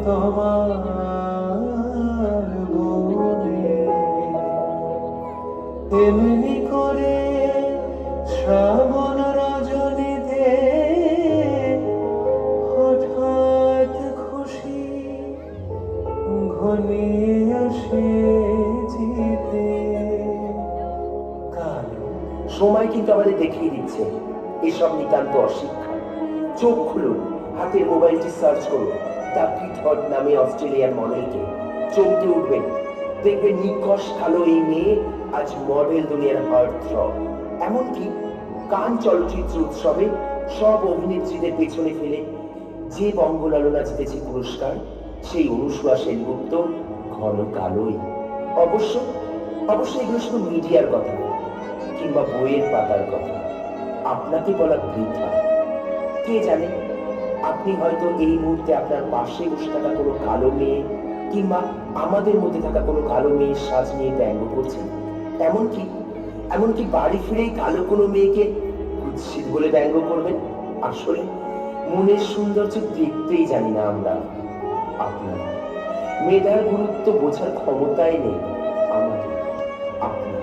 তোমার বনে, এমনি করে শ্রাবণ রজনীতে হঠাৎ খুশি ঘনিয়ে আসে জিতে। কাল সময় কিন্তু আমাদের দেখিয়ে দিচ্ছে এসব নিতান্ত অশিক্ষা। চোখ খুলুন, হাতের মোবাইলটি সার্চ করুন, দ্য পিথড নামে অস্ট্রেলিয়ার মডেলকে। চমকে উঠবেন, দেখবেন নিকশ কালো এই মেয়ে আজ মডেল দুনিয়ার হার্টথ্রব। এমনকি কান চলচ্চিত্র উৎসবে সব অভিনেত্রীদের পেছনে ফেলে যে বঙ্গলালনা জিতেছে পুরস্কার, সেই অনুসুয়া সেনগুপ্ত ঘন কালোই। অবশ্য অবশ্য এগুলো শুধু মিডিয়ার কথা কিংবা বইয়ের পাতার কথা, আপনাকে বলা বৃথা। কে জানে, আপনি হয়তো এই মুহূর্তে আপনার পাশে বসে থাকা কোনো কালো মেয়ে কিংবা আমাদের মধ্যে থাকা কোনো কালো মেয়ের সাজ নিয়ে ব্যঙ্গ করছেন। এমনকি এমনকি বাড়ি ফিরেই কালো কোনো মেয়েকে কুৎসিত বলে ব্যঙ্গ করবেন। আসলে মনের সৌন্দর্য দেখতেই জানি না আমরা। আপনার মেধার গুরুত্ব বোঝার ক্ষমতাই নেই আমাদের, আপনার।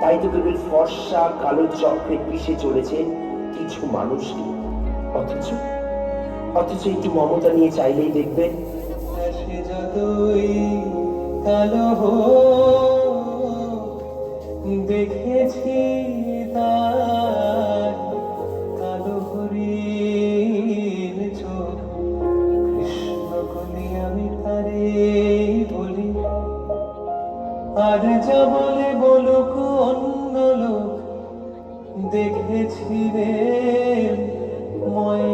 তাই তো কেবল ফর্সা কালো চক্রে পিষে চলেছে কিছু মানুষকে। অথচ অথচ একটু মমতা নিয়ে চাইলেই দেখবেন সে যতই কালো দেখেছি তার কালো হরিণ চোখ। কৃষ্ণ কলি আমি তারে বলি, আর যা বলে বলুক অন্য লোক, দেখেছি রে ময়